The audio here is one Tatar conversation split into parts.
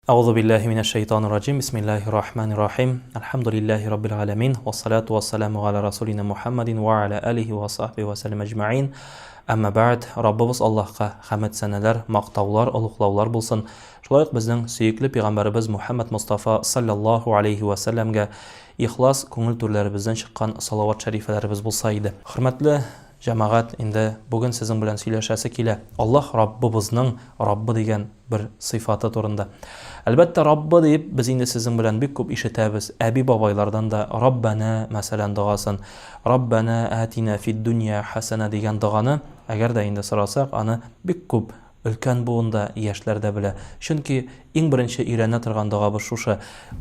أعوذ بالله من الشيطان الرجيم بسم الله الرحمن الرحيم الحمد لله رب العالمين والصلاة والسلام على رسولنا محمد وعلى آله وصحبه وسلم أجمعين أما بعد Rabbimiz Allah'a hamd seneler, maqtavlar, ulug'lovlar bo'lsin. Shulayq bizning suyukli payg'ambarimiz Muhammad Mustafa sallallohu alayhi va sallamga ixlos ko'ngil turlarimizdan chiqqan salovat sharifalarimiz bo'lsa edi. Hurmatli jamoat, endi bugun sizin bilan söylashasi kela. Alloh Robbimizning Robbi degan bir sifati to'g'risida. Albatta Robbi deb biz endi sizin bilan bek ko'p eshitamiz. Abi boboylardan da Robbana masalan duosin. Robbana atina fid dunya hasana degan duoni agarda endi so'rasak, ani bek ko'p ulkan bo'g'inda yoshlarda bila. Chunki eng birinchi o'rganib turgan duo bu shusha.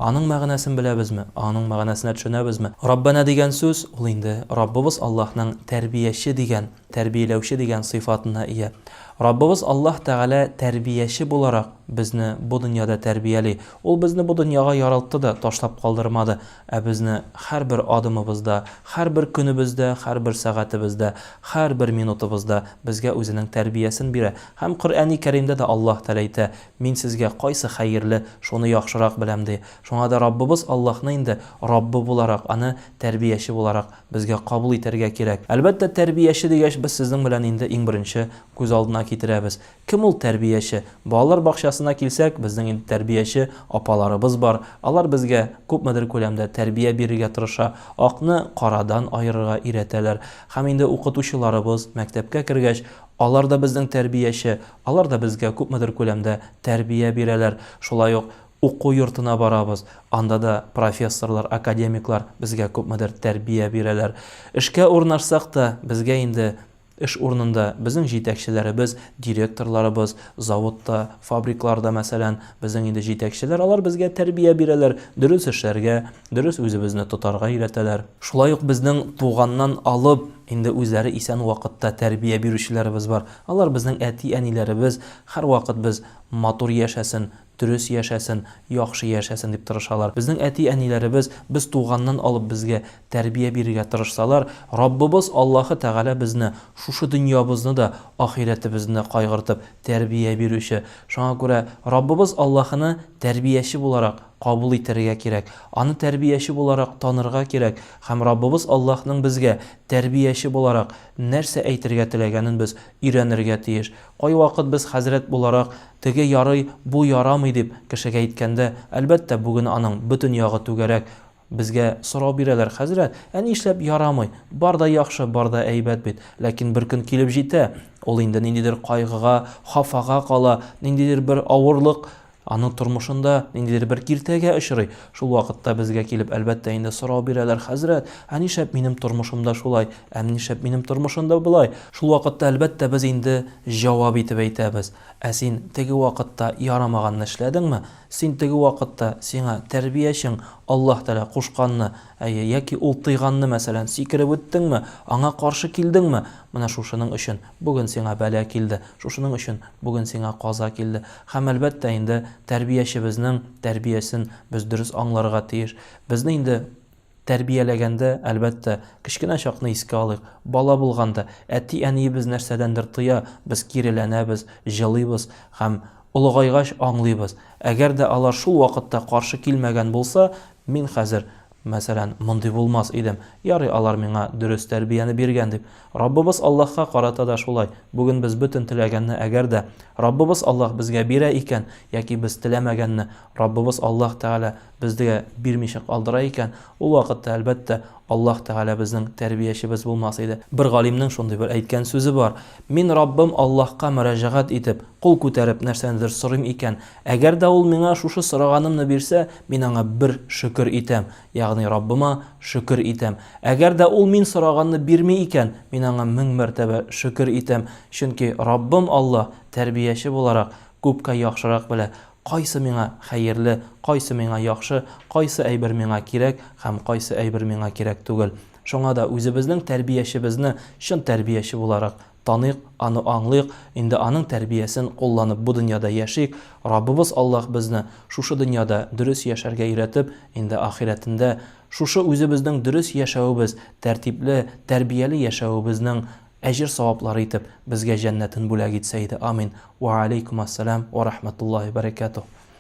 Aning ma'nosini bilamizmi? Aning ma'nosini tushunamizmi? Robbana degan so'z ul endi Robbimiz Allohning tarbiyachi degan, tarbiyalovchi degan sifatına ega. Robbimiz Alloh taala tarbiyachi bo'laroq bizni bu dunyoda tarbiyali. Ul bizni bu dunyoga yaratdi da tashlab qoldirmadi. Bizni har bir odimimizda, har bir kunimizda, har bir soatimizda, har bir minutimizda bizga o'zining tarbiyasini beradi. Ham Qur'oni Karimda da Alloh taala aytadi: "Men sizga qaysi xayrli, shuni yaxshiroq bilam" deydi. Shunga da Robbimiz Allohni endi Robbi bo'laroq, ani tarbiyachi bo'laroq bizga qabul etarga kerak. Albatta tarbiyachi degach biz sizning bilan endi eng birinchi ko'z oldina keltiramiz. Kim ul tarbiyachi? Bolalar bog'chasina kelsak, bizning endi tarbiyachi opalarimiz bor. Ular bizga ko'pmadir ko'lamda tarbiya berishga tirishadi. Oqni qoradan ayirishga o'ratalar. Ham endi o'qituvchilarimiz maktabga kirgach, ular da bizning tarbiyachi, ular da bizga ko'pmadir ko'lamda tarbiya beralar. Shulay o'quv yurtuna boramiz. Anda da professorlar, akademiklar bizga ko'pmadir tarbiya beralar. Ishga o'rnashsak da bizga endi ish o'rnida bizning yetakchilarimiz, direktorlarimiz, zavodda, fabriklarda masalan bizning endi yetakchilar, ular bizga tarbiya beralar, durust ishlarga, durust o'zimizni tutarga o'ratalar. Shulay bizning tug'andan olib endi o'zlari esan vaqtda tarbiya beruvchilarimiz bor. Ular bizning ati-anilarimiz har vaqt biz motor yashasin, durust yashasin, yaxshi yashasin deb tirishsalar. Bizning ati-anilarimiz biz tug'andan olib bizga tarbiya berishga tirishsalar, Robbimiz Alloh taala bizni shu dunyomizni da oxiratimizni qayg'irtib tarbiya beruvchi. Shunga ko'ra Robbimiz Allohni tarbiyachi bo'laroq qabul etarga kerak. Ani tarbiyachi bo'laroq tanirga kerak. Ham Robbimiz Allohning bizga tarbiyachi bo'laroq narsa aytirga tilaganin biz o'rganirga tegish. Qo'y vaqt biz hazrat bo'laroq tege yaray, bu yaramay deb kishiga aytganda, albatta bugun aning butun yog'i tugarak bizga so'rab beralar: "Hazrat, ani ishlab yaramay, barda yaxshi, barda aybat bit." Lekin bir kun kelib jeta, ol endi nindidir qayg'iga, xafaga qola, nindidir bir avurliq aning turmushunda nindidir bir kirtaga ishray. Shul vaqtda bizga kelib albatta endi so'rab beralar: "Hazrat, ani shab mening turmushimda shulay, ani shab mening turmushimda bulay." Shul vaqtda albatta biz endi javob etib aytamiz: "Sen tegi vaqtda yaramaganni ishladingmi? Sen tegi vaqtda senga tarbiyaching Alloh taala qo'shganni, yoki ultiyganni masalan sikirib o'tdingmi? Anga qarshi keldingmi? Mana shushining uchun bugun senga bala keldi. Shushining uchun bugun senga qazo keldi." Ham albatta endi tarbiyachimizning tarbiyasin biz durust anglarga tegish. Bizni endi tarbiyalaganda albatta kichkina chaqni esga olaylik. Bola bo'lganda ati-ani biz narsadandir tiya, biz kirilanamiz, jiliymiz, ham ulg'ayg'ash anglaymiz. Agarda ular shu vaqtda qarshi kelmagan bo'lsa, men hozir masalan bunday bo'lmas edim. Yari ular menga durust tarbiyani bergan deb. Robbimiz Allohga qarata da shulay. Bugun biz butun tilaganni agarda Robbimiz Alloh bizga bera ekan, yoki biz tilamaganni Robbimiz Alloh taala bizga bermishib qoldira ekan, u vaqtda albatta Alloh taala bizning tarbiyachimiz bo'lmas edi. Bir g'olimning shunday bir aytgan so'zi bor: "Men Robbim Allohga murojaat etib, qo'l ko'tarib narsanidir so'rim ekan, agarda ul menga shu so'raganimni bersa, men anga bir shukr etam, ya'ni Robbima shukr etam. Agarda ul men so'raganni bermay ekan, men anga 1000 martaba shukr etam. Chunki Robbim Alloh tarbiyachi bo'laroq ko'pga yaxshiroq biladi. Qaysi menga xayrli, qaysi menga yaxshi, qaysi aybir menga kerak, ham qaysi aybir menga kerak tugul." Shunga da o'zimizning tarbiyachimizni shin tarbiyachi bo'laroq tanıyıq, аны аңлıyıq, indi aning tarbiyasini qo'llanib bu dunyoda yashayik. Robbimiz Alloh bizni shu dunyoda durust yasharga o'rgatib, indi oxiratida shu o'zimizning durust yashashimiz, tartibli, tarbiyali yashashimizning ajr savoblari etib bizga jannatni bo'lak etsaydi. Amin. Va alaykum assalam va rahmatullohi barakatuh.